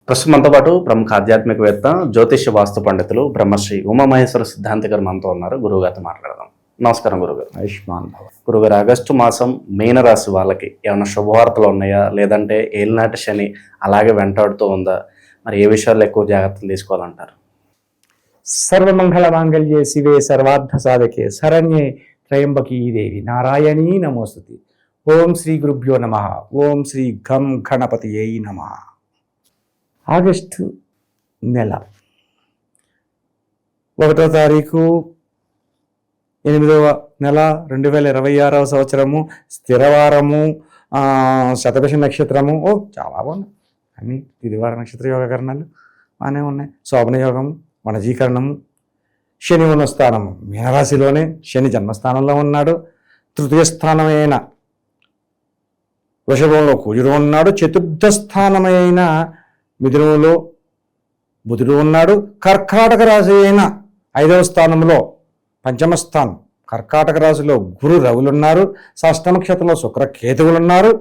ప్రస్తుతం మనతో పాటు ప్రముఖ ఆధ్యాత్మికవేత్త జ్యోతిష్య వాస్తు పండితులు బ్రహ్మశ్రీ ఉమామహేశ్వర సిద్ధాంతి గారు మనతో ఉన్నారు. గురువుగారితో మాట్లాడదాం. నమస్కారం గురుగారు. ఆయుష్మాన్ భవ. గురుగారు, ఆగస్టు మాసం మీనరాశి వాళ్ళకి ఏమైనా శుభవార్తలు ఉన్నాయా, లేదంటే ఏలినాటి శని అలాగే వెంటాడుతూ ఉందా? మరి ఏ విషయాల్లో ఎక్కువ జాగ్రత్తలు తీసుకోవాలంటారు? సర్వమంగళ మాంగళ్యే శివే సర్వార్థ సాధకే శరణ్యే త్రయంబకీ దేవి నారాయణీ నమోస్తుతి. ఓం శ్రీ గురుభ్యో నమః. ఓం శ్రీ ఘం గణపతియై నమః. ఆగస్టు నెల 1వ తారీఖు 8వ నెల 2026వ సంవత్సరము, స్థిరవారము, శతభిష నక్షత్రము. చాలా బాగుంది అన్ని తిదివార నక్షత్ర యోగకరణాలు బాగానే ఉన్నాయి. శోభన యోగము, వనజీకరణము, శని ఉన్న స్థానము మీనరాశిలోనే, శని జన్మస్థానంలో ఉన్నాడు. తృతీయ స్థానమైన వృషభంలో కుజుడు ఉన్నాడు. చతుర్థ స్థానమైన మిథునంలో బుధుడు ఉన్నాడు. కర్కాటక రాశి అయిన 5వ స్థానంలో పంచమ స్థానం కర్కాటక రాశిలో గురు రవులున్నారు. షష్టమ క్షేత్రంలో శుక్ర కేతువులు ఉన్నారు.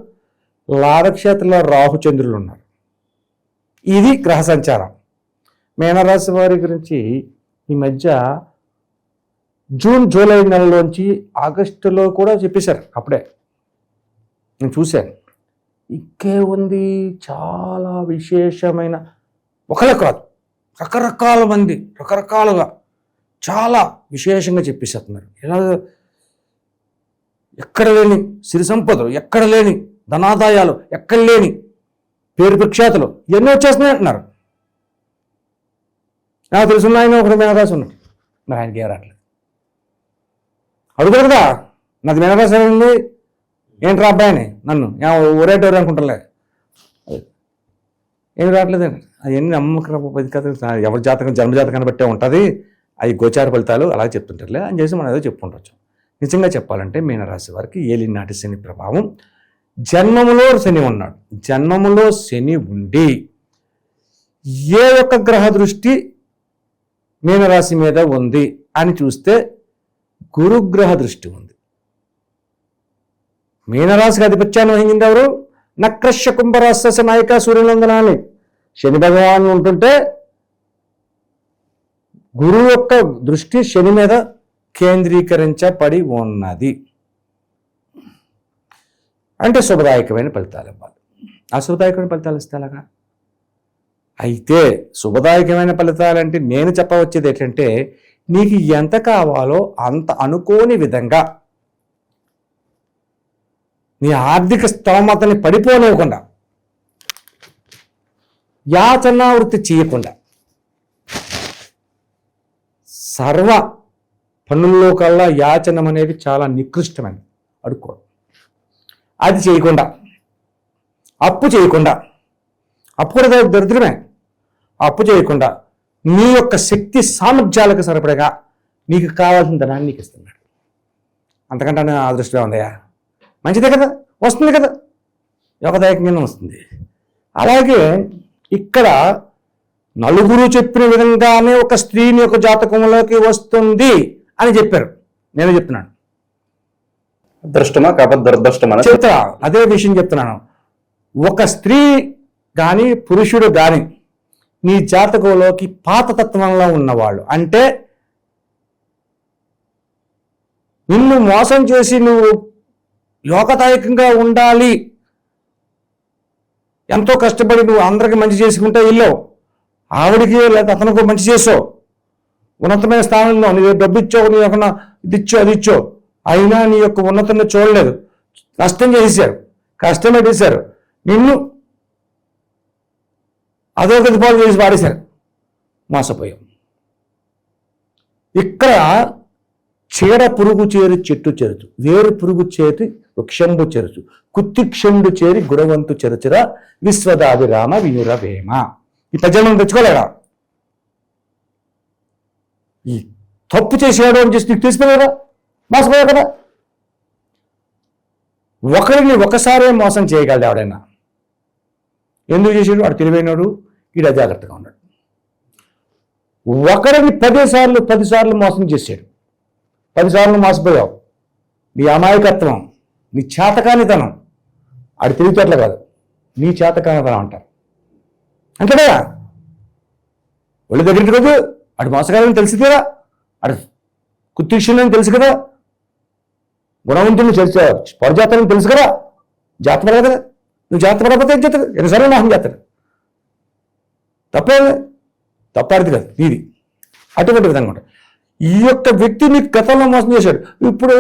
లాభక్షేత్రంలో రాహుచంద్రులు ఉన్నారు. ఇది గ్రహ సంచారం. మీనరాశి వారి గురించి ఈ మధ్య జూన్ జూలై నెలలోంచి ఆగస్టులో కూడా చెప్పేశారు. అప్పుడే నేను చూశాను. ఇంకే ఉంది, చాలా విశేషమైన, ఒకళ్ళే కాదు రకరకాల మంది రకరకాలుగా చాలా విశేషంగా చెప్పేసేస్తున్నారు. ఎలా ఎక్కడ లేని సిరి సంపదలు, ఎక్కడ లేని ధనాదాయాలు, ఎక్కడ లేని పేరు ప్రఖ్యాతులు ఎన్నో వచ్చేస్తున్నాయి అంటున్నారు. నాకు తెలుసున్న ఆయన ఒకటి మీనరాశి ఉన్నాడు. మరి ఆయనకి ఏ రావట్లేదు. అడుగుతారు కదా, నాది మీనరాశి ఉంది ఏంట్రా అబ్బాయిని నన్ను ఊరేటోరు అనుకుంటారులే, ఏమి రావట్లేదండి. అవన్నీ నమ్మకం కథ. ఎవరి జాతకం జన్మజాతకాన్ని బట్టే ఉంటుంది. అవి గోచార ఫలితాలు అలా చెప్తుంటారులే అని చేసి మనం ఏదో చెప్పుకుంటవచ్చు. నిజంగా చెప్పాలంటే మీనరాశి వారికి ఏలినాటి శని ప్రభావం. జన్మములో శని ఉన్నాడు. జన్మములో శని ఉండి ఏ ఒక్క గ్రహ దృష్టి మీనరాశి మీద ఉంది అని చూస్తే గురుగ్రహ దృష్టి ఉంది. మీనరాశికి ఆధిపత్యాన్ని వహించింది ఎవరు? నక్రశ్య కుంభరాశి నాయక సూర్యనందనాన్ని శని భగవాన్ ఉంటుంటే గురువు యొక్క దృష్టి శని మీద కేంద్రీకరించబడి ఉన్నది. అంటే శుభదాయకమైన ఫలితాలు ఇవ్వాలి. అశుభదాయకమైన ఫలితాలు ఇస్తే అలాగా. అయితే శుభదాయకమైన ఫలితాలంటే నేను చెప్పవచ్చేది ఏంటంటే, నీకు ఎంత కావాలో అంత అనుకోని విధంగా నీ ఆర్థిక స్తోమతని పడిపోనివ్వకుండా, యాచనావృత్తి చేయకుండా, సర్వ పనుల్లో కల్లా యాచనం అనేది చాలా నికృష్టమైనది. అడుక్కోవడం అది చేయకుండా, అప్పు చేయకుండా, అప్పు కూడా దరిద్రమే. అప్పు చేయకుండా నీ యొక్క శక్తి సామర్థ్యాలకు సరిపడగా నీకు కావాల్సిన ధనాన్ని నీకు ఇస్తున్నాడు. అంతకంటే నా అదృష్టమే ఉందయా, మంచిదే కదా, వస్తుంది కదా, యోగదాయకంగానే వస్తుంది. అలాగే ఇక్కడ నలుగురు చెప్పిన విధంగానే ఒక స్త్రీని యొక్క జాతకంలోకి వస్తుంది అని చెప్పారు. నేను చెప్తున్నాను, అదృష్టమా కాకపోతే దురదృష్టమా చెప్తా. అదే విషయం చెప్తున్నాను. ఒక స్త్రీ కానీ పురుషుడు కానీ నీ జాతకంలోకి పాతతత్వంలో ఉన్నవాళ్ళు, అంటే నిన్ను మోసం చేసి నువ్వు యోగదాయకంగా ఉండాలి, ఎంతో కష్టపడి నువ్వు అందరికి మంచి చేసుకుంటే ఇల్లు ఆవిడికి లేదా అతనికి మంచి చేసావు, ఉన్నతమైన స్థానంలో నీ డబ్బు ఇచ్చావు, నీ యొక్క ఇది ఇచ్చో అది ఇచ్చో, అయినా నీ యొక్క ఉన్నతంగా చూడలేదు, కష్టం చేసేసారు, కష్టం పెట్టేశారు, నిన్ను అధోగతి పాలు చేసి పాడేశారు, మోసపోయాం. ఇక్కడ చీడ పురుగు చేరి చెట్టు చెరుచు, వేరు పురుగు చేరి వృక్షంబు చెరుచు, కుత్తిక్షండు చేరి గుణవంతు చెరచుర విశ్వదాభిరామ వినురవేమ. ఈ పద్యం తెచ్చుకోలేడా? ఈ తప్పు చేసాడు అని చేసి నీకు తెలిసిపోయారా, మోసపోయా కదా. ఒకరిని ఒకసారే మోసం చేయగలడు ఎవడైనా. ఎందుకు చేసాడు? వాడు తెలివైనడు, ఈడ జాగ్రత్తగా ఉన్నాడు. ఒకరిని 10 సార్లు మోసం చేశాడు, 10 సార్లు మోసపోయావు. నీ అమాయకత్వం, నీ చేతకానితనం, ఆడి తెలివితేటలు కాదు, నీ చేతకానితనం అంటారు. అంతేనా? ఒళ్ళు దగ్గరికి రోజు అటు మోసగాలని తెలుసు కదా, అటు కుత్తిక్షణని తెలుసు కదా, గుణవంతుని పరజాతని తెలుసు కదా, జాగ్రత్త పడదు కదా. నువ్వు జాగ్రత్త పడకపోతే ఏం చేస్తారు? ఎన్నిసార్లు నాశనం చేస్తారు. తప్పాడిది కాదు నీది. అటువంటి విధంగా ఉంటుంది. ఈ యొక్క వ్యక్తి నీకు గతంలో మోసం చేశాడు. ఇప్పుడు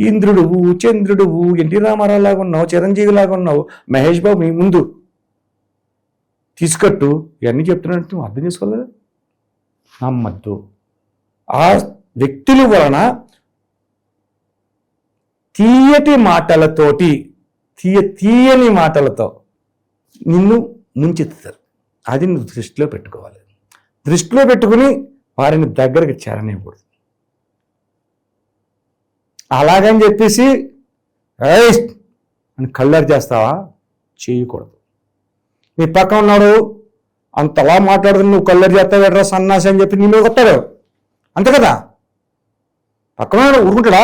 ఇంద్రుడు, చంద్రుడు, ఎన్టీ రామారావు లాగా ఉన్నావు, చిరంజీవి లాగా ఉన్నావు, మహేష్ బాబు మీ ముందు తీసుకట్టు ఇవన్నీ చెప్తున్నట్టు నువ్వు అర్థం చేసుకోలేదు. నమ్మద్దు. ఆ వ్యక్తుల వలన తీయటి మాటలతోటి తీయని మాటలతో నిన్ను ముంచెత్తుతారు. అది నువ్వు దృష్టిలో పెట్టుకోవాలి. దృష్టిలో పెట్టుకుని వారిని దగ్గరికి చేరనివ్వకూడదు. అలాగని చెప్పేసి అని కళ్ళరి చేస్తావా? చేయకూడదు. నీ పక్కన ఉన్నాడు అంతలా మాట్లాడుతున్న నువ్వు కళ్ళరి చేస్తావు ఎట్రా సన్నాసి అని చెప్పి నీ మీద కొట్టాడు. అంతే కదా? పక్కన ఊరుకుంటాడా?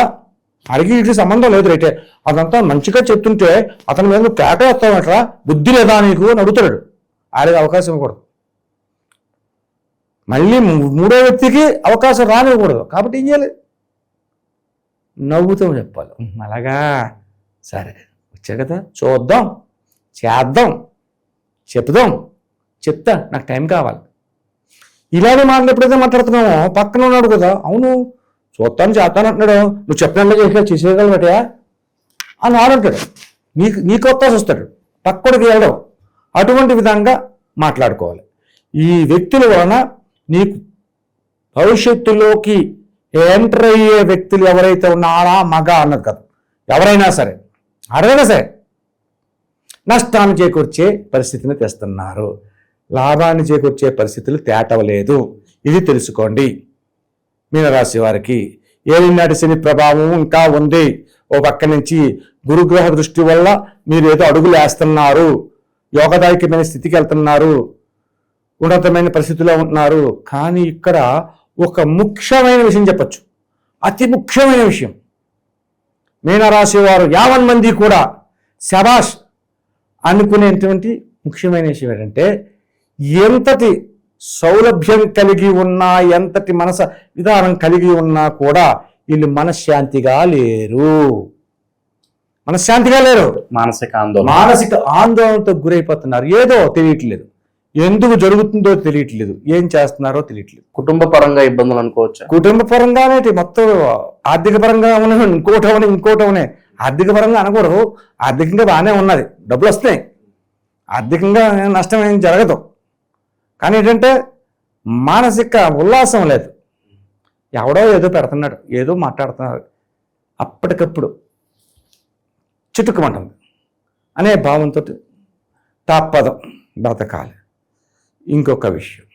అడిగి ఇటు సంబంధం లేదు రైతే. అదంతా మంచిగా చెప్తుంటే అతని మీద నువ్వు కేట వేస్తావట్రా, బుద్ధి లేదా నీకు అని అడుగుతాడు. ఆడికి అవకాశం ఇవ్వకూడదు. మళ్ళీ మూడో వ్యక్తికి అవకాశం రానివ్వకూడదు. కాబట్టి ఏం చేయాలి? నవ్వుతూ చెప్పాలి. అలాగా, సరే వచ్చారు కదా, చూద్దాం, చేద్దాం, చెప్తా, నాకు టైం కావాలి. ఇలాగే మాటలు ఎప్పుడైతే మాట్లాడుతున్నామో పక్కన ఉన్నాడు కదా, అవును చూస్తాను చేస్తాను అంటున్నాడు, నువ్వు చెప్పినట్లుగా చేసేయగలబట్టా అని ఆడంటాడు. నీకు వస్తాసి వస్తాడు, పక్కడికి వెళ్ళడం. అటువంటి విధంగా మాట్లాడుకోవాలి. ఈ వ్యక్తుల వలన నీకు భవిష్యత్తులోకి ఎంటర్ అయ్యే వ్యక్తులు ఎవరైతే ఉన్నారా, మగ అన్నది కాదు, ఎవరైనా సరే, ఆడైనా సరే నష్టాన్ని చేకూర్చే పరిస్థితిని తెస్తున్నారు. లాభాన్ని చేకూర్చే పరిస్థితులు తేటవలేదు. ఇది తెలుసుకోండి. మీనరాశి వారికి ఏలినాటి శని ప్రభావం ఇంకా ఉంది. ఓ పక్క నుంచి గురుగ్రహ దృష్టి వల్ల మీరు ఏదో అడుగులు వేస్తున్నారు, యోగదాయకమైన స్థితికి వెళ్తున్నారు, ఉన్నతమైన పరిస్థితిలో ఉంటున్నారు. కానీ ఇక్కడ ఒక ముఖ్యమైన విషయం చెప్పచ్చు, అతి ముఖ్యమైన విషయం. మీనరాశి వారు 50 మంది కూడా శబాష్ అనుకునేటువంటి ముఖ్యమైన విషయం ఏంటంటే, ఎంతటి సౌలభ్యం కలిగి ఉన్నా, ఎంతటి మనస విధానం కలిగి ఉన్నా కూడా వీళ్ళు మనశ్శాంతిగా లేరు. మానసిక ఆందోళనతో గురైపోతున్నారు. ఏదో తెలియట్లేదు, ఎందుకు జరుగుతుందో తెలియట్లేదు, ఏం చేస్తున్నారో తెలియట్లేదు. కుటుంబ పరంగా ఇబ్బందులు అనుకోవచ్చు. కుటుంబ పరంగానే మొత్తం ఆర్థిక పరంగా ఇంకోటవనే ఆర్థిక పరంగా అనకూడదు. ఆర్థికంగా బాగానే ఉన్నది, డబ్బులు వస్తున్నాయి, ఆర్థికంగా నష్టం ఏం జరగదు. కానీ ఏంటంటే మానసిక ఉల్లాసం లేదు. ఎవడో ఏదో పెడుతున్నాడు, ఏదో మాట్లాడుతున్నాడు, అప్పటికప్పుడు చిటుకుమంటుంది అనే భావంతో తప్పదు, బ్రతకాలి. ఇంకొక విషయం,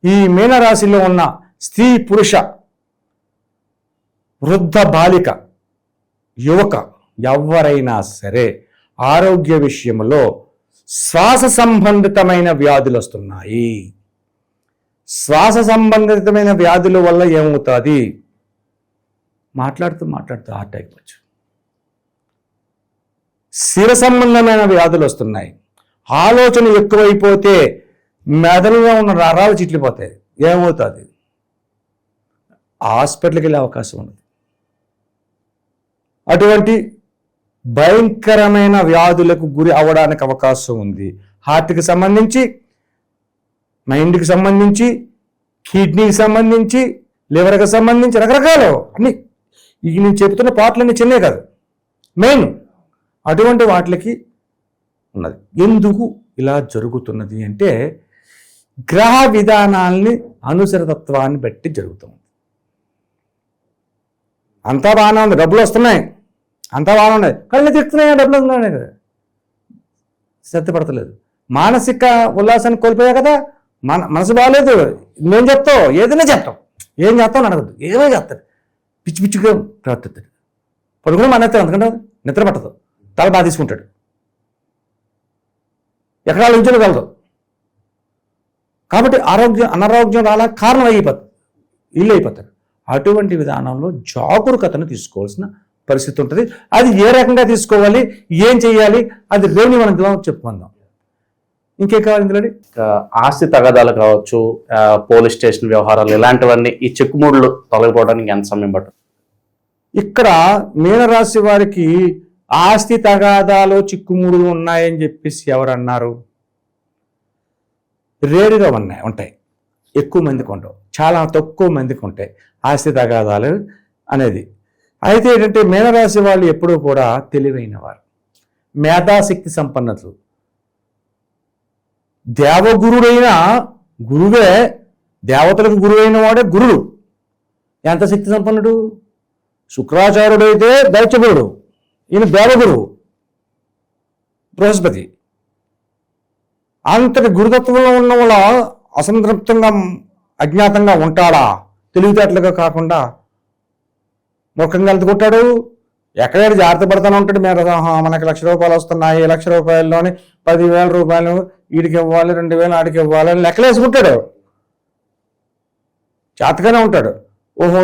ఈ మీనరాశిలో ఉన్న స్త్రీ, పురుష, వృద్ధ, బాలిక, యువక ఎవరైనా సరే ఆరోగ్య విషయంలో శ్వాస సంబంధితమైన వ్యాధులు వస్తున్నాయి. శ్వాస సంబంధితమైన వ్యాధుల వల్ల ఏమవుతుంది? మాట్లాడుతూ హార్ట్ అయిపోవచ్చు. శిర సంబంధమైన వ్యాధులు వస్తున్నాయి. ఆలోచన ఎక్కువైపోతే మెదడులో ఉన్న నరాలు చిట్లిపోతాయి. ఏమవుతుంది? హాస్పిటల్కి వెళ్ళే అవకాశం ఉంది. అటువంటి భయంకరమైన వ్యాధులకు గురి అవ్వడానికి అవకాశం ఉంది. హార్ట్కి సంబంధించి, మైండ్కి సంబంధించి, కిడ్నీకి సంబంధించి, లివర్కి సంబంధించి రకరకాలు అన్ని. ఇక నేను చెబుతున్న పాటలన్నీ చిన్నే కాదు, మెయిన్ అటువంటి వాటికి ఉన్నది. ఎందుకు ఇలా జరుగుతున్నది అంటే గ్రహ విధానాల్ని అనుసరతత్వాన్ని బట్టి జరుగుతుంది. అంతా బాగానే ఉంది, డబ్బులు వస్తున్నాయి, అంతా బాగానే ఉన్నాయి, కళ్ళు తిరుగుతున్నాయి, డబ్బులు వస్తున్నాయి కదా, శ్రద్ధ పడతలేదు. మానసిక ఉల్లాసాన్ని కోల్పోయా కదా, మనసు బాగాలేదు, నువ్వేం చెప్తావు? ఏదైనా చెప్తావు, ఏం చేస్తావు అని అడగద్దు, ఏదో చేస్తాడు, పిచ్చి పిచ్చిగా ప్రవర్తిస్తాడు. పడుకుని మానేస్తాడు, ఎందుకంటే నిద్ర పట్టదు, తల బాగా తీసుకుంటాడు, ఎక్కడ ఉంచగలదు. కాబట్టి అనారోగ్యం రావడానికి కారణం ఇల్లు అయిపోతారు. అటువంటి విధానంలో జాగరూకతను తీసుకోవాల్సిన పరిస్థితి ఉంటుంది. అది ఏ రకంగా తీసుకోవాలి, ఏం చేయాలి, అది రేణి మనం చెప్పుకుందాం. ఇంకేం కావాలి ఇందులోని? ఆస్తి తగాదాలు కావచ్చు, పోలీస్ స్టేషన్ వ్యవహారాలు, ఇలాంటివన్నీ ఈ చిక్కుముడులు తొలగిపోవడానికి ఎంత సమయం పడుతుంది? ఇక్కడ మీనరాశి వారికి ఆస్తి తగాదాలు చిక్కుముడులు ఉన్నాయని చెప్పేసి ఎవరన్నారు? రేరుగా ఉంటాయి, ఎక్కువ మందికి ఉండవు, చాలా తక్కువ మందికి ఉంటాయి ఆస్తి తగాదాలు అనేది. అయితే ఏంటంటే మీనరాశి వాళ్ళు ఎప్పుడూ కూడా తెలివైన వారు, మేధాశక్తి సంపన్నతలు. దేవగురుడైన గురువే, దేవతలకు గురువైన వాడే గురుడు. ఎంత శక్తి సంపన్నుడు? శుక్రాచార్యుడైతే దైత్యగురుడు, ఈయన దేవగురువు బృహస్పతి. అంతటి గురుతత్వంలో ఉన్న వాళ్ళ అసంతృప్తంగా అజ్ఞాతంగా ఉంటాడా? తెలివితేటలుగా కాకుండా ముఖంగా కొట్టాడు. ఎక్కడైనా జాగ్రత్త పడతానే ఉంటాడు. మనకి ₹1,00,000 వస్తున్నాయి, ₹1,00,000లోని 10,000 రూపాయలు వీడికి ఇవ్వాలి, 2,000 ఆడికి ఇవ్వాలి అని లెక్కలేసుకుంటాడు. చేతగానే ఉంటాడు. ఓహో,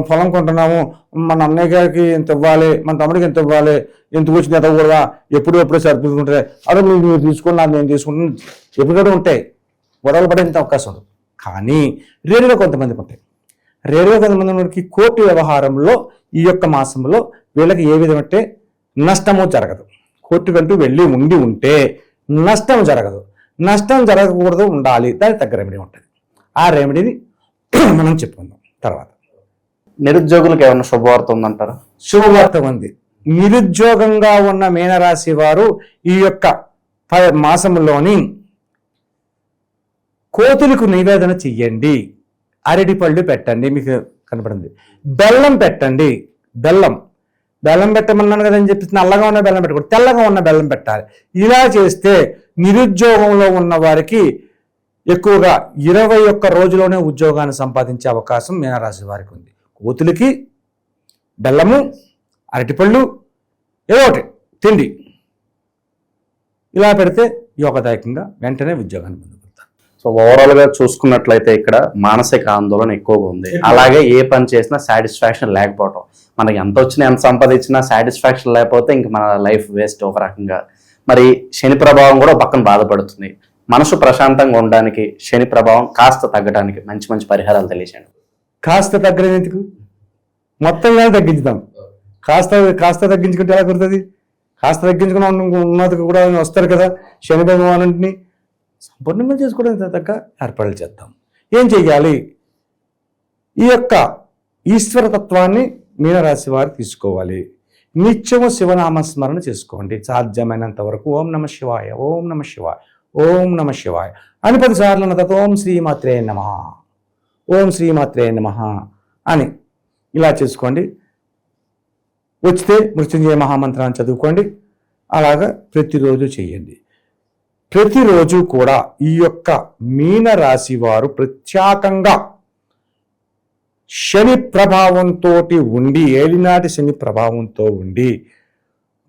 పొలం కొంటున్నాము, మన అన్నయ్య గారికి ఇంత ఇవ్వాలి, మన తమ్ముడికి ఎంత ఇవ్వాలి, ఎందుకు వచ్చింది ఎంత కూడా ఎప్పుడు సరిపోతుంటాయి. అదే మీరు తీసుకున్నారు, నేను తీసుకుంటున్నాను, ఎప్పుడూ ఉంటాయి. గొడవలు పడేంత అవకాశం ఉండదు. కానీ రేరుగా కొంతమందికి ఉంటాయి. రేరుగా కొంతమందికి కోర్టు వ్యవహారంలో ఈ యొక్క మాసంలో వీళ్ళకి ఏ విధమంటే నష్టము జరగదు. కోర్టుకంటూ వెళ్ళి ఉంటే నష్టం జరగదు. నష్టం జరగకూడదు, ఉండాలి. దానికి తగ్గ రెమెడీ ఉంటుంది. ఆ రెమెడీని మనం చెప్పుకుందాం తర్వాత. నిరుద్యోగులకు ఏమైనా శుభవార్త ఉందంటారా? శుభవార్త ఉంది. నిరుద్యోగంగా ఉన్న మీనరాశి వారు ఈ యొక్క మాసంలోని కోతులకు నివేదన చెయ్యండి. అరటి పళ్ళు పెట్టండి, మీకు కనపడింది. బెల్లం పెట్టండి. బెల్లం పెట్టమన్నాను కదని చెప్పి నల్లగా ఉన్న బెల్లం పెట్టకూడదు, తెల్లగా ఉన్న బెల్లం పెట్టాలి. ఇలా చేస్తే నిరుద్యోగంలో ఉన్న వారికి ఎక్కువగా 21 రోజులోనే ఉద్యోగాన్ని సంపాదించే అవకాశం మీనరాశి వారికి ఉంది. కోతులకి బెల్లము, అరటిపళ్ళు, ఏదో ఒకటి తిండి ఇలా పెడితే యోగదాయకంగా వెంటనే ఉద్యోగాన్ని పొందుతారు. సో ఓవరాల్ గా చూసుకున్నట్లయితే ఇక్కడ మానసిక ఆందోళన ఎక్కువగా ఉంది. అలాగే ఏ పని చేసినా సాటిస్ఫాక్షన్ లేకపోవటం, మనకి ఎంత వచ్చినా ఎంత సంపాదించినా సాటిస్ఫాక్షన్ లేకపోతే ఇంక మన లైఫ్ వేస్ట్ ఒక రకంగా. మరి శని ప్రభావం కూడా పక్కన బాధపడుతుంది. మనసు ప్రశాంతంగా ఉండడానికి, శని ప్రభావం కాస్త తగ్గడానికి మంచి పరిహారాలు తెలియజేయండి. కాస్త తగ్గలేదు ఎందుకు? మొత్తంగా తగ్గించుదాం. కాస్త తగ్గించుకుంటే ఎలా కుదురుతుంది? కాస్త తగ్గించుకున్న ఉన్నతికి కూడా వస్తారు కదా శని భగవానుడిని. సంపూర్ణంగా చేసుకోవడానికి తగ్గ ఏర్పాట్లు చేద్దాం. ఏం చెయ్యాలి? ఈ యొక్క ఈశ్వరతత్వాన్ని మీనరాశి వారు తీసుకోవాలి. నిత్యము శివనామస్మరణ చేసుకోండి. సాధ్యమైనంత వరకు ఓం నమ శివాయ, ఓం నమ శివాయ, ఓం నమ శివాయ అని 10 సార్లు అన్న తర్వాత ఓం శ్రీమాత్రే నమః, ఓం శ్రీమాత్రే నమః అని ఇలా చేసుకోండి. వచ్చితే మృత్యుంజయ మహామంత్రాన్ని చదువుకోండి. అలాగా ప్రతిరోజు చేయండి. ప్రతిరోజు కూడా ఈ యొక్క మీనరాశి వారు ప్రత్యేకంగా శని ప్రభావంతో ఉండి, ఏలినాటి శని ప్రభావంతో ఉండి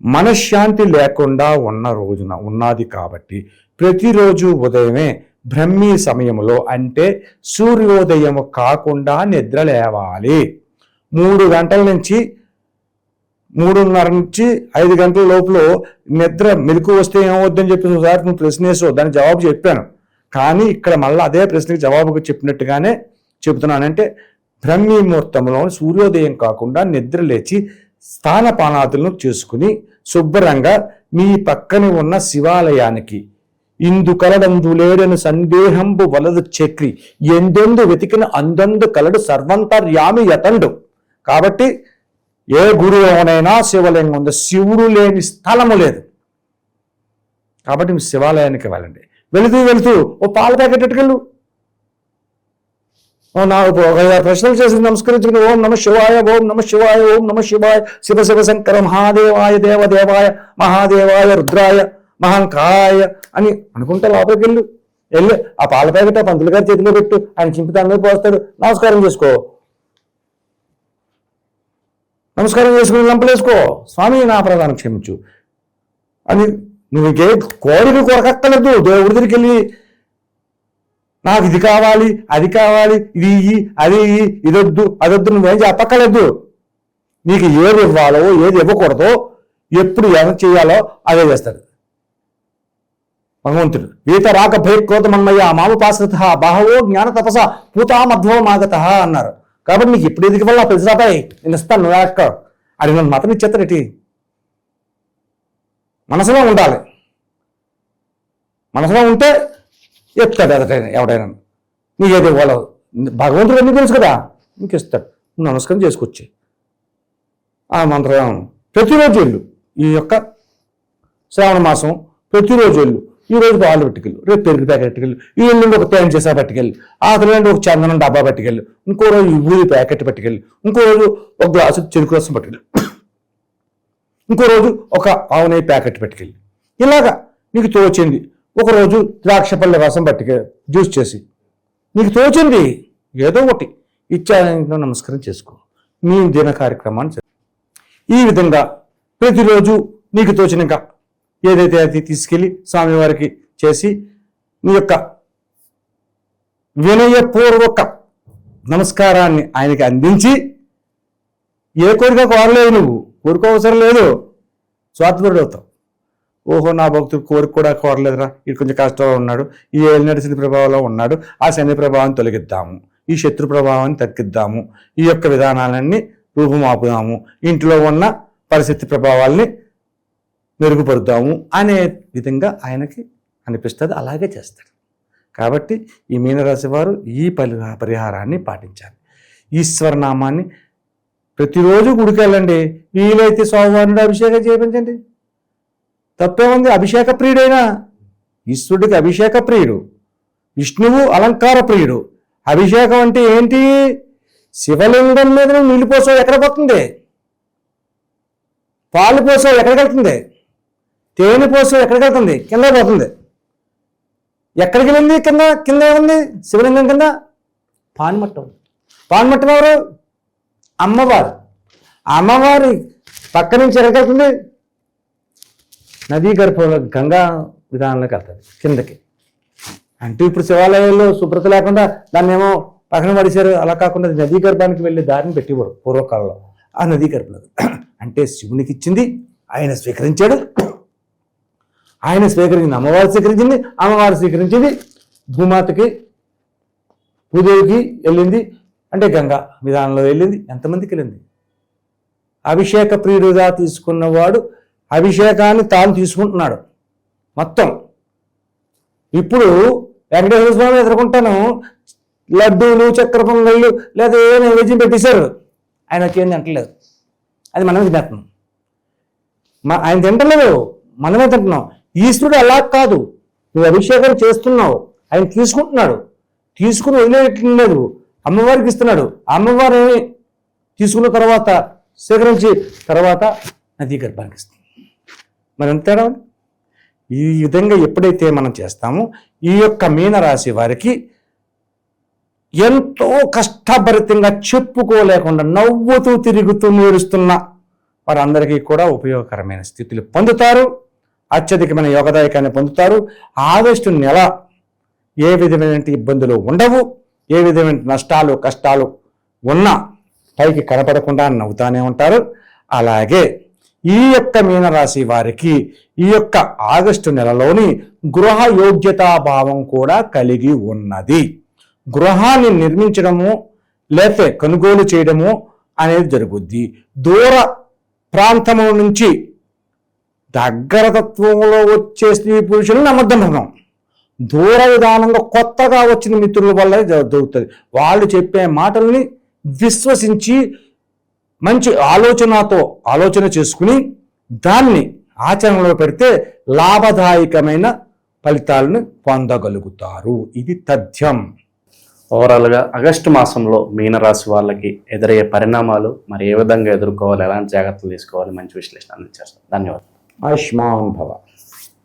మనశ్శాంతి లేకుండా ఉన్న రోజున ఉన్నది కాబట్టి ప్రతిరోజు ఉదయమే బ్రహ్మీ సమయంలో, అంటే సూర్యోదయం కాకుండా నిద్ర లేవాలి. 3 గంటల నుంచి 3:30 నుంచి 5 గంటల లోపల నిద్ర మెలకు వస్తే ఏమవుద్దని చెప్పి ఒకసారి నువ్వు ప్రశ్న వేసావు, దానికి జవాబు చెప్పాను. కానీ ఇక్కడ మళ్ళీ అదే ప్రశ్నకి జవాబుగా చెప్పినట్టుగానే చెబుతున్నానంటే బ్రహ్మీ ముహూర్తంలో సూర్యోదయం కాకుండా నిద్ర లేచి స్థానపానాదులను చేసుకుని శుభ్రంగా మీ పక్కన ఉన్న శివాలయానికి ఇందు కలడందు లేడని సందేహంబు వలదు చక్రి ఎందెందు వెతికిన అందందు కలడు సర్వంతర్యామి యతండు. కాబట్టి ఏ గురువునైనా శివలింగం ఉంది, శివుడు లేని స్థలము లేదు. కాబట్టి మీ శివాలయానికి వెళ్ళండి. వెళుతూ ఓ పాల ప్యాకెట్ ఎట్టుకెళ్ళు. నాకు 5-6 ప్రశ్నలు చేసి నమస్కరించుకుని ఓం నమ శివాయ, ఓం నమ శివాయ, ఓం నమ శివాయ, శివ శివ శంకర మహాదేవాయ, దేవదేవాయ మహాదేవాయ, రుద్రాయ మహంకాయ అని అనుకుంటే లోపలికి వెళ్ళి ఆ పాల ప్యాకెట్ ఆ పంతులు గారి చేతిలో పెట్టు, ఆయన చింపి దాని మీద పోస్తాడు. నమస్కారం చేసుకో, నమస్కారం చేసుకుని లంపలేసుకో, స్వామి నా ప్రధానం క్షమించు అని. నువ్వు ఇంకే కోరిక కొరకక్కలేదు. దేవుడి దగ్గరికి వెళ్ళి నాకు ఇది కావాలి, అది కావాలి, ఇది ఇయ్యి, అది ఇయ్యి, ఇదొద్దు, అదొద్దు నువ్వేం చెప్పక్కర్లేదు. నీకు ఏది ఇవ్వాలో, ఏది ఇవ్వకూడదో, ఎప్పుడు ఏం చేయాలో అదే చేస్తాడు. భగవంతుడు ఈత రాక భయక్రోధమన్మయ్య మాముపాశ్రిత బాహవో జ్ఞాన తపస పూతామధ్వో మాగత అన్నారు. కాబట్టి నీకు ఎప్పుడు ఎదిగి వల్ల పెద్దరాబాయ్ నేను ఇస్తాను, నువ్వు ఎక్క అడిగిన మతం ఇచ్చేస్తారేటి. మనసులో ఉండాలి, మనసులో ఉంటే ఎత్తాడు ఎదటైనా ఎవడైనా. నీకేది వాళ్ళు భగవంతుడు అన్నీ తెలుసు కదా, నీకు ఇస్తాడు. నువ్వు నమస్కారం చేసుకొచ్చి ఆ మంత్రం ప్రతిరోజు వెళ్ళు. ఈ యొక్క శ్రావణ మాసం ప్రతిరోజు వెళ్ళు. ఈ రోజు పాలు పట్టుకెళ్ళు, రేపు పెరుగు ప్యాకెట్ పట్టుకెళ్ళు, ఈ ఎల్లుండి ఒక తేనె చేసా పట్టుకెళ్ళు, ఆ తర్వాత ఒక చందనం డబ్బా పట్టుకెళ్ళు, ఇంకో రోజు ఈ ఊరి ప్యాకెట్ పట్టుకెళ్ళు, ఇంకో రోజు ఒక గ్లాసు చెరుకు రసం పట్టుకెళ్ళు, ఇంకో రోజు ఒక ఆవు నెయ్యి ప్యాకెట్ పట్టుకెళ్ళి. ఇలాగా నీకు తోచింది. ఒకరోజు ద్రాక్ష పళ్ళ రసం పట్టుకెళ్ళి జ్యూస్ చేసి నీకు తోచింది ఏదో ఒకటి ఇచ్చారంలో నమస్కారం చేసుకో. నీ దిన కార్యక్రమాన్ని ఈ విధంగా ప్రతిరోజు నీకు తోచినాక ఏదైతే అది తీసుకెళ్ళి స్వామివారికి చేసి నీ యొక్క వినయపూర్వక నమస్కారాన్ని ఆయనకి అందించి, ఏ కోరిక కోరలేదు, నువ్వు కోరిక అవసరం లేదు, స్వార్థపరుడు అవుతావు. ఓహో నా భక్తుడు కోరిక కూడా కోరలేదురా, ఇది కొంచెం కష్టంలో ఉన్నాడు, ఈ ఏలినాటి శని ప్రభావంలో ఉన్నాడు, ఆ శని ప్రభావాన్ని తొలగిద్దాము, ఈ శత్రు ప్రభావాన్ని తగ్గిద్దాము, ఈ యొక్క విధానాలన్నీ రూపుమాపుదాము, ఇంట్లో ఉన్న పరిస్థితి ప్రభావాల్ని మెరుగుపరుద్దాము అనే విధంగా ఆయనకి అనిపిస్తుంది. అలాగే చేస్తాడు. కాబట్టి ఈ మీనరాశి వారు ఈ పరిహారాన్ని పాటించాలి. ఈశ్వరనామాన్ని ప్రతిరోజు గుడికి వెళ్ళండి. వీలైతే స్వామివారిని అభిషేకం చేయించండి, తప్పేముంది. అభిషేక ప్రియుడైనా ఈశ్వరుడికి అభిషేక ప్రియుడు, విష్ణువు అలంకార ప్రియుడు. అభిషేకం అంటే ఏంటి? శివలింగం మీద నీళ్ళు పోసావు ఎక్కడ పోతుంది? పాలు పోసావు ఎక్కడికి వెళ్తుంది? తేనె పోసావు ఎక్కడికి వెళ్తుంది? కింద పోతుంది. ఎక్కడికి వెళ్ళింది? కింద కింద ఏముంది? శివలింగం కింద పాన్మట్టం. పాన్మట్టం ఎవరు? అమ్మవారు. అమ్మవారి పక్క నుంచి ఎక్కడికి వెళ్తుంది? నదీ గర్భంలో గంగా విధానంలోకి వెళ్తుంది కిందకి. అంటే ఇప్పుడు శివాలయాల్లో శుభ్రత లేకుండా దాన్ని ఏమో పక్కన పడిశారు. అలా కాకుండా నదీ గర్భానికి వెళ్ళే దారిని పెట్టేవారు పూర్వకాలంలో. ఆ నదీ గర్భంలో అంటే శివునికి ఇచ్చింది ఆయన స్వీకరించాడు. ఆయన స్వీకరించింది అమ్మవారు స్వీకరించింది, అమ్మవారు స్వీకరించింది భూమాతకి భూదేవికి వెళ్ళింది, అంటే గంగా విధానంలో వెళ్ళింది. ఎంతమందికి వెళ్ళింది? అభిషేక ప్రియుడుగా తీసుకున్నవాడు అభిషేకాన్ని తాను తీసుకుంటున్నాడు మొత్తం. ఇప్పుడు వెంకటేశ్వర స్వామి ఎదుర్కొంటాను లడ్డూలు, చక్కెర పొంగళ్ళు లేదా ఏ నైవేద్యం పెట్టేశారు, ఆయన వచ్చేది తింటలేదు. అది మనమే తింటున్నాం. ఆయన తింటలేదు, మనమే తింటున్నాం. ఈశ్వరుడు అలా కాదు, నువ్వు అభిషేకం చేస్తున్నావు, ఆయన తీసుకుంటున్నాడు. తీసుకుని వదిలేయట్లేదు, అమ్మవారికి ఇస్తున్నాడు. అమ్మవారిని తీసుకున్న తర్వాత స్వీకరించి తర్వాత నదీ గర్భానికి ఇస్తుంది. మరి అంతేనా? ఈ విధంగా ఎప్పుడైతే మనం చేస్తామో ఈ యొక్క మీనరాశి వారికి ఎంతో కష్టభరితంగా చెప్పుకోలేకుండా నవ్వుతూ తిరుగుతూ నేరుస్తున్న వారందరికీ కూడా ఉపయోగకరమైన స్థితులు పొందుతారు. అత్యధికమైన యోగదాయకాన్ని పొందుతారు. ఆగస్టు నెల ఏ విధమైన ఇబ్బందులు ఉండవు. ఏ విధమైన నష్టాలు కష్టాలు ఉన్నా పైకి కనపడకుండా నవ్వుతానే ఉంటారు. అలాగే ఈ యొక్క మీనరాశి వారికి ఈ యొక్క ఆగస్టు నెలలోని గృహ యోగ్యతాభావం కూడా కలిగి ఉన్నది. గృహాన్ని నిర్మించడము లేకపోతే కొనుగోలు చేయడము అనేది జరుగుద్ది. దూర ప్రాంతము నుంచి దగ్గర తత్వంలో వచ్చే స్త్రీ పురుషులను నమ్మద్దం. దూర విధానంగా కొత్తగా వచ్చిన మిత్రుల వల్ల జరుగుతుంది. వాళ్ళు చెప్పే మాటల్ని విశ్వసించి మంచి ఆలోచన చేసుకుని దాన్ని ఆచరణలో పెడితే లాభదాయకమైన ఫలితాలను పొందగలుగుతారు. ఇది తథ్యం. ఓవరాల్గా ఆగస్టు మాసంలో మీనరాశి వాళ్ళకి ఎదురయ్యే పరిణామాలు మరి ఏ విధంగా ఎదుర్కోవాలి, ఎలాంటి జాగ్రత్తలు తీసుకోవాలి, మంచి విశ్లేషణ అందించారు. ధన్యవాదాలు. ఆయుష్మాన్ భవ.